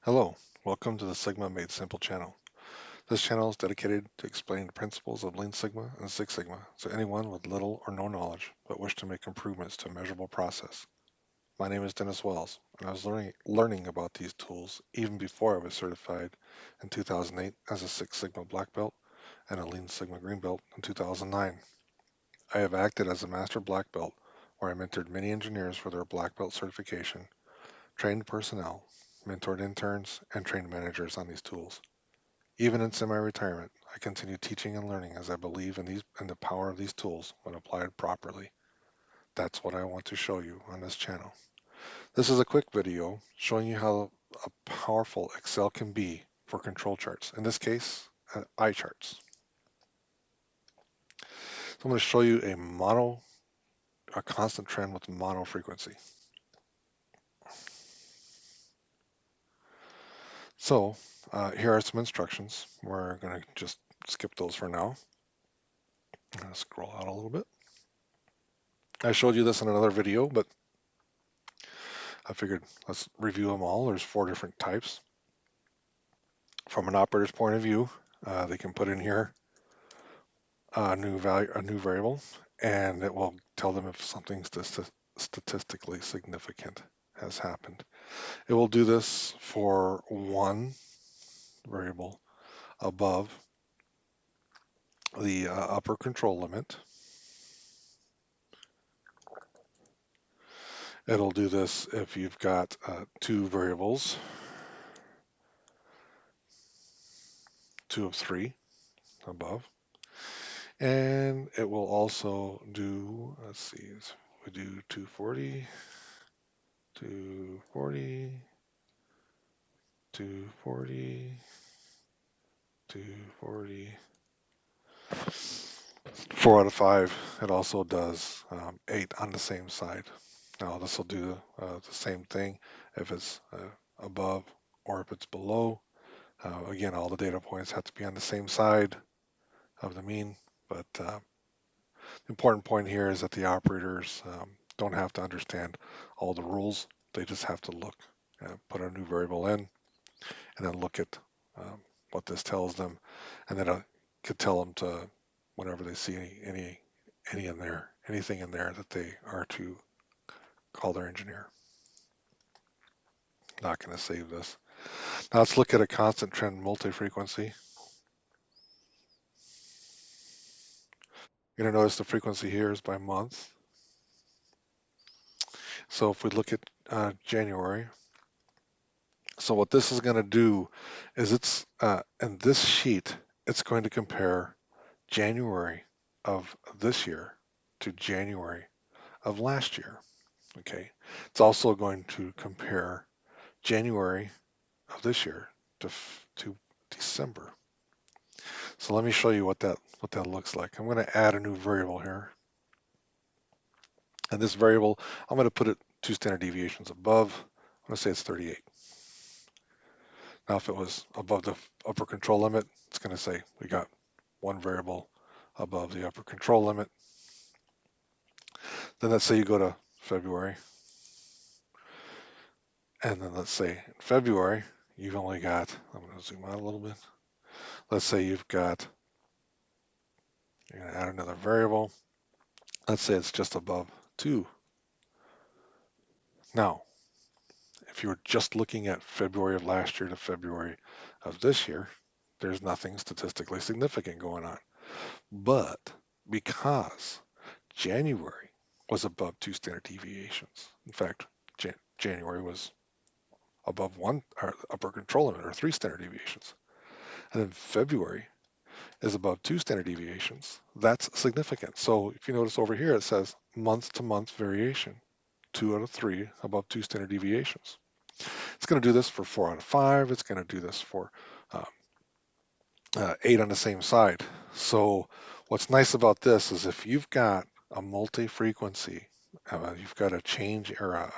Hello, welcome to the Sigma Made Simple channel. This channel is dedicated to explaining the principles of Lean Sigma and Six Sigma to anyone with little or no knowledge but wish to make improvements to a measurable process. My name is Dennis Wells, and I was learning about these tools even before I was certified in 2008 as a Six Sigma Black Belt and a Lean Sigma Green Belt in 2009. I have acted as a Master Black Belt where I mentored many engineers for their Black Belt certification, trained personnel, mentored interns, and trained managers on these tools. Even in semi-retirement, I continue teaching and learning as I believe in the power of these tools when applied properly. That's what I want to show you on this channel. This is a quick video showing you how powerful Excel can be for control charts. In this case, eye charts. So I'm going to show you a constant trend with mono frequency. So here are some instructions. We're going to just skip those for now. I'm going to scroll out a little bit. I showed you this in another video, but I figured let's review them all. There's four different types. From an operator's point of view, they can put in here a new variable, and it will tell them if something statistically significant has happened. It will do this for one variable above the upper control limit. It'll do this if you've got two variables, two of three above. And it will also do, let's see, we do 240, 240, 240, 240. 4 out of 5. It also does 8 on the same side. Now this will do the same thing if it's above or if it's below. Again, all the data points have to be on the same side of the mean, but the important point here is that the operators don't have to understand all the rules. They just have to look, put a new variable in, and then look at what this tells them, and then it could tell them to whenever they see any in there, anything in there that they are to call their engineer. Not going to save this. Now let's look at a constant trend multi-frequency. You're going to notice the frequency here is by month. So if we look at January, so what this is going to do is it's in this sheet, it's going to compare January of this year to January of last year. Okay. It's also going to compare January of this year to December. So let me show you what that looks like. I'm going to add a new variable here. And this variable, I'm going to put it 2 standard deviations above. I'm going to say it's 38. Now, if it was above the upper control limit, it's going to say we got one variable above the upper control limit. Then let's say you go to February. And then let's say in February, you've only got, I'm going to zoom out a little bit. Let's say you're going to add another variable. Let's say it's just above 2. Now, if you were just looking at February of last year to February of this year, there's nothing statistically significant going on. But because January was above 2 standard deviations, in fact, January was above one or upper control limit or 3 standard deviations, and then February is above 2 standard deviations, that's significant. So if you notice over here, it says month to month variation, 2 out of 3 above 2 standard deviations. It's going to do this for 4 out of 5. It's going to do this for 8 on the same side. So what's nice about this is if you've got a multi-frequency, you've got a change or a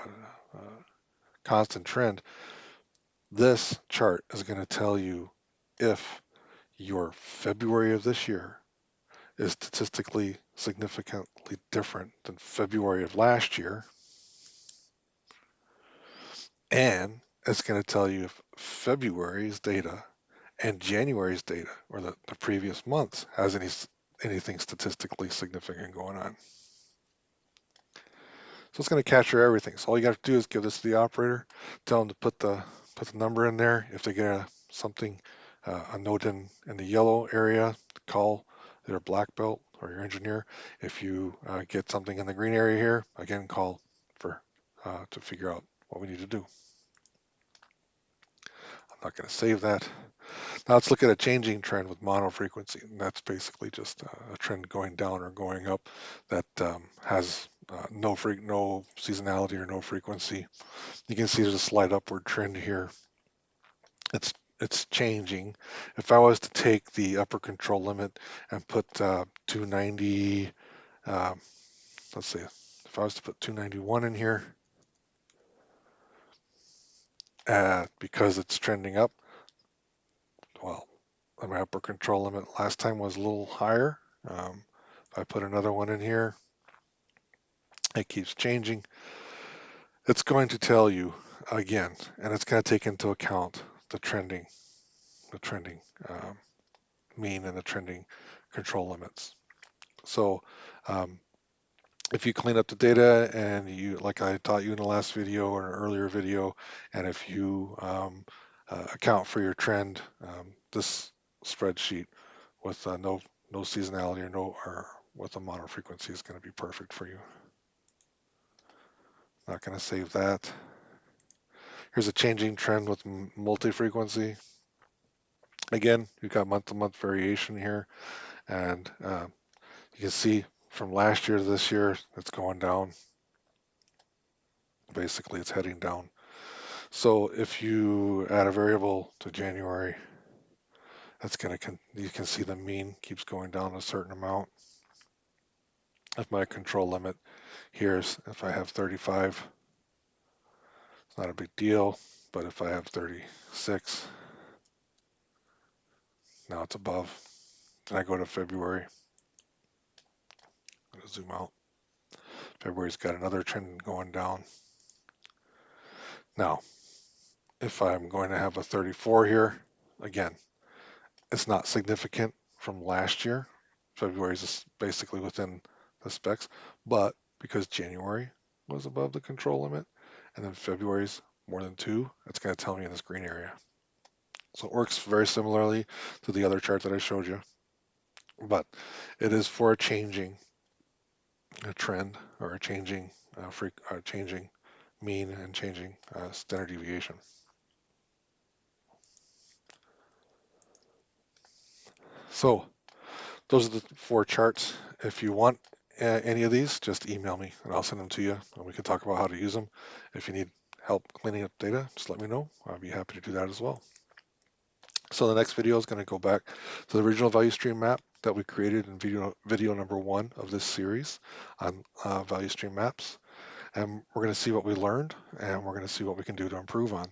constant trend, this chart is going to tell you if your February of this year is statistically significantly different than February of last year, and it's going to tell you if February's data and January's data, or the previous month, has anything statistically significant going on. So it's going to capture everything. So all you got to do is give this to the operator, tell them to put the number in there. If they get a note in the yellow area, call their black belt or your engineer. If you get something in the green area here, again, call for to figure out what we need to do. I'm not going to save that. Now let's look at a changing trend with monofrequency. And that's basically just a trend going down or going up that has no seasonality or no frequency. You can see there's a slight upward trend here. It's changing. If I was to take the upper control limit and put 290, uh, let's see, if I was to put 291 in here, because it's trending up, well, my upper control limit last time was a little higher. If I put another one in here, it keeps changing. It's going to tell you again, and it's going to take into account the trending um, mean and the trending control limits. So um, if you clean up the data and you, like I taught you in the last video or an earlier video, and if you account for your trend, this spreadsheet with no seasonality or with a mono frequency is going to be perfect for you. Not going to save that. Here's a changing trend with multi-frequency. Again, you've got month-to-month variation here, and you can see from last year to this year, it's going down. Basically, it's heading down. So if you add a variable to January, you can see the mean keeps going down a certain amount. If my control limit here is, if I have 35, it's not a big deal, but if I have 36, now it's above. Then I go to February. I'm going to zoom out. February's got another trend going down. Now, if I'm going to have a 34 here, again, it's not significant from last year. February is basically within the specs, but because January was above the control limit, and then February's more than 2, it's going to tell me in this green area. So it works very similarly to the other chart that I showed you, but it is for a trend or a changing mean and changing standard deviation. So those are the 4 charts. If you want any of these, just email me and I'll send them to you and we can talk about how to use them. If you need help cleaning up data, just let me know. I'll be happy to do that as well. So the next video is going to go back to the original value stream map that we created in video number 1 of this series on value stream maps. And we're going to see what we learned and we're going to see what we can do to improve on.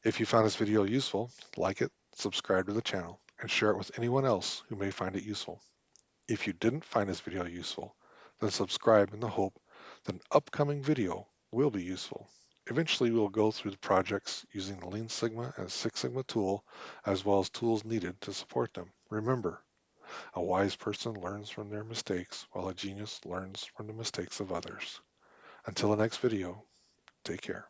If you found this video useful, like it, subscribe to the channel, and share it with anyone else who may find it useful. If you didn't find this video useful, then subscribe in the hope that an upcoming video will be useful. Eventually, we'll go through the projects using the Lean Sigma and Six Sigma tool, as well as tools needed to support them. Remember, a wise person learns from their mistakes, while a genius learns from the mistakes of others. Until the next video, take care.